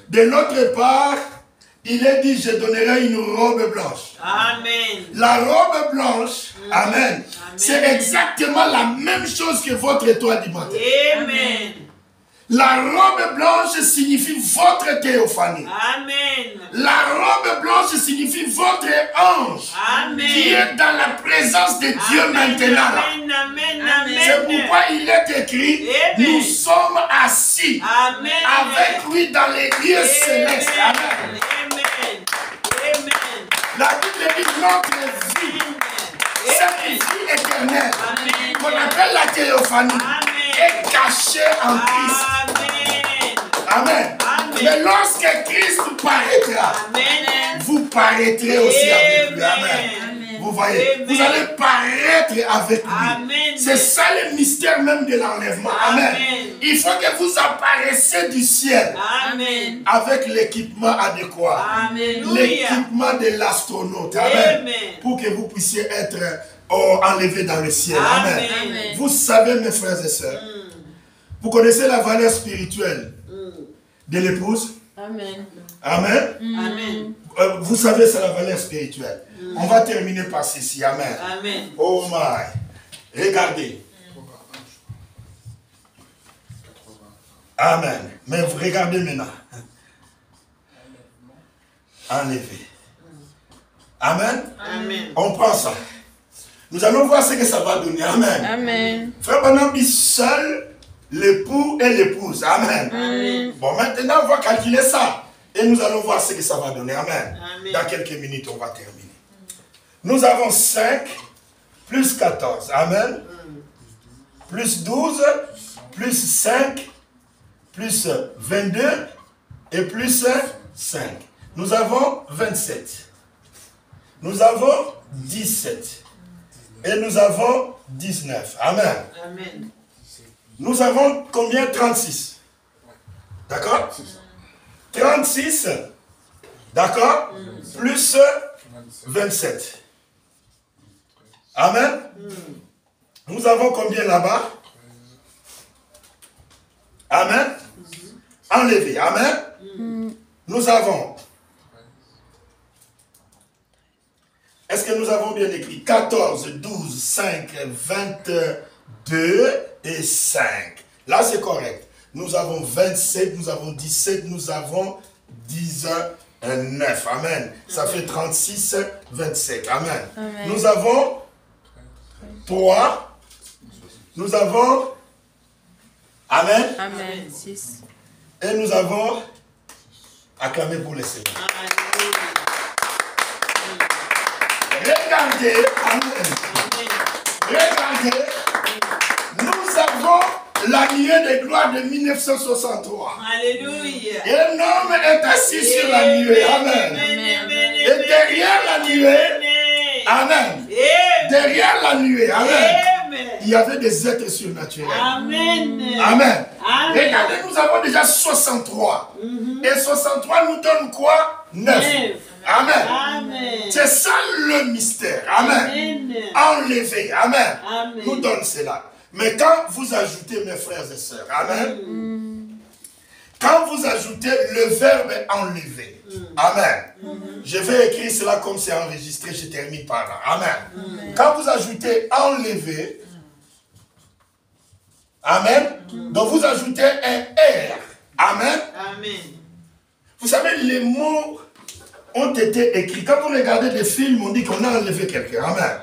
De l'autre part, il est dit, je donnerai une robe blanche. Amen. La robe blanche, amen, c'est exactement la même chose que votre étoile du matin. Amen. La robe blanche signifie votre théophanie. Amen. La robe blanche signifie votre ange Amen. qui est dans la présence de Dieu maintenant. Là. Amen. Amen. Amen. C'est pourquoi il est écrit, Amen. nous sommes assis Amen. avec lui dans les lieux célestes. Amen. Amen. Amen. La Bible dit notre vie, cette vie éternelle, Amen. qu'on appelle la théophanie, est cachée en Christ. Amen. Amen. Mais lorsque Christ paraîtra, Amen. vous paraîtrez aussi avec lui. Amen. Amen. Vous voyez, Amen. vous allez paraître avec lui. Amen. C'est ça le mystère même de l'enlèvement. Amen. Amen. Il faut que vous apparaissiez du ciel Amen. avec l'équipement adéquat. Alléluia. L'équipement de l'astronaute. Amen. Amen. Pour que vous puissiez être enlevés dans le ciel. Amen. Amen. Vous savez, mes frères et sœurs, vous connaissez la valeur spirituelle de l'épouse. Amen. Amen. Amen. Vous savez, c'est la valeur spirituelle. On va terminer par ceci. Amen. Amen. Oh my. Regardez. Amen. Mais vous regardez maintenant. Enlevé. Amen. Amen. On prend ça. Nous allons voir ce que ça va donner. Amen. Amen. Frère Branham dit seul l'époux et l'épouse. Amen. Amen. Bon, maintenant, on va calculer ça. Et nous allons voir ce que ça va donner. Amen. Amen. Dans quelques minutes, on va terminer. Nous avons 5 plus 14. Amen. Plus 12, plus 5, plus 22 et plus 5. Nous avons 27. Nous avons 17. Et nous avons 19. Amen. Amen. Nous avons combien? 36. D'accord? 36. D'accord? Plus 27. Amen. Nous avons combien là-bas? Amen. Enlevé. Amen. Nous avons. Est-ce que nous avons bien écrit? 14, 12, 5, 22 et 5. Là, c'est correct. Nous avons 27, nous avons 17, nous avons 19. Amen. Ça fait 36, 27. Amen. Amen. Nous avons 3. Nous avons. Amen. Amen. 6. Et nous avons acclamé pour le Seigneur. Regardez. Amen. Regardez. Nous avons la nuée de gloire de 1963. Alléluia. Un homme est assis sur la nuée. Amen. Et derrière la nuée. Amen. Derrière la nuée. Amen. il y avait des êtres surnaturels. Amen. Amen. Amen. Regardez, nous avons déjà 63. Et 63 nous donne quoi? 9. Amen. Amen. C'est ça le mystère. Amen. Amen. Enlever. Amen. Amen. Nous donne cela. Mais quand vous ajoutez, mes frères et sœurs, amen. Quand vous ajoutez le verbe enlever, amen. Je vais écrire cela comme c'est enregistré, je termine par là. Amen. Quand vous ajoutez enlever, amen. Donc vous ajoutez un R. Amen. Amen. Vous savez, les mots ont été écrits. Quand vous regardez des films, on dit qu'on a enlevé quelqu'un. Amen.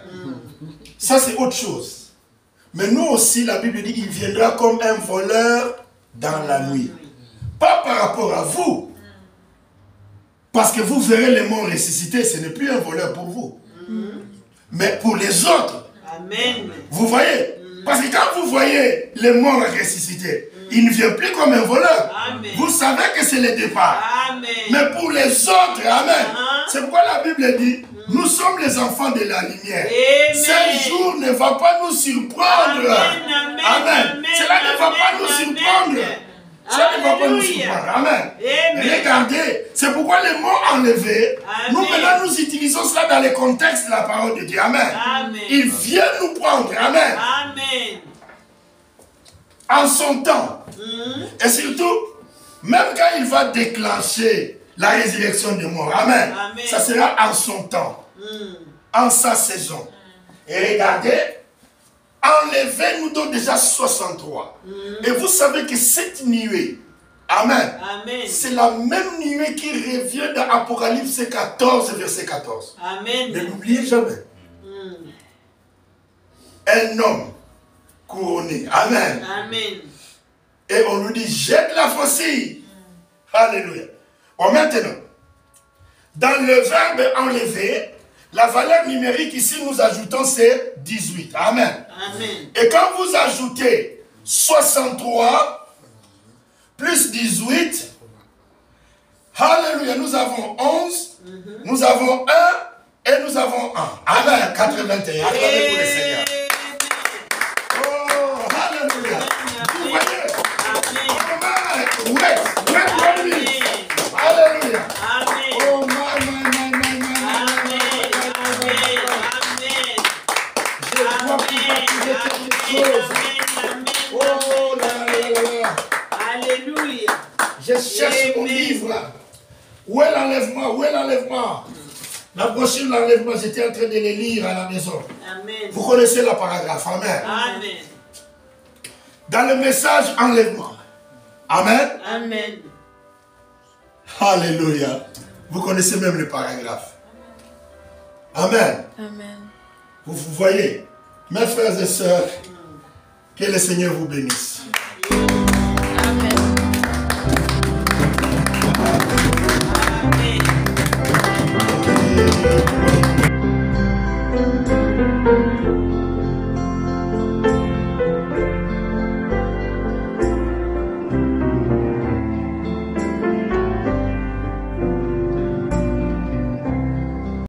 Ça, c'est autre chose. Mais nous aussi, la Bible dit, il viendra comme un voleur dans la nuit. Pas par rapport à vous. Parce que vous verrez les morts ressuscités, ce n'est plus un voleur pour vous. Mais pour les autres. Amen. Vous voyez? Parce que quand vous voyez les morts ressuscités, il ne vient plus comme un voleur. Amen. Vous savez que c'est le départ. Amen. Mais pour les autres, amen. C'est pourquoi la Bible dit, nous sommes les enfants de la lumière. Amen. Ce jour ne va pas nous surprendre. Amen. Amen. Cela ne va pas nous surprendre. Cela ne va pas nous surprendre. Amen. Amen. Regardez, c'est pourquoi les mots enlevés, Amen. nous maintenant nous utilisons cela dans le contexte de la parole de Dieu. Amen. Amen. Il vient nous prendre. Amen. Amen. En son temps. Et surtout, même quand il va déclencher la résurrection des morts. Amen. Amen. Ça sera en son temps. En sa saison. Et regardez, enlever nous donne déjà 63. Et vous savez que cette nuée, amen, Amen. c'est la même nuée qui revient dans Apocalypse 14, verset 14. Amen. Ne l'oubliez jamais. Un homme couronné. Amen. Amen. Et on lui dit, jette la faucille. Alléluia. Bon, maintenant, dans le verbe enlever, la valeur numérique ici, nous ajoutons, c'est 18. Amen. Amen. Et quand vous ajoutez 63 plus 18, alléluia, nous avons 11, nous avons 1 et nous avons 1. Amen. 81. Acclamez pour le Seigneur. Oh, alléluia. Vous voyez? Amen. Ouais. Alléluia. Amen. Oh, my. Je vois plus quelque chose. Oh là. Alléluia. Je cherche mon livre. Où est l'enlèvement? Où est l'enlèvement? La brochure de l'enlèvement, j'étais en train de les lire à la maison. Amen. Vous connaissez la paragraphe. Amen. Amen. Dans le message enlèvement. Amen. Amen. Alléluia. Vous connaissez même le paragraphe. Amen. Amen. Vous voyez, mes frères et sœurs, que le Seigneur vous bénisse.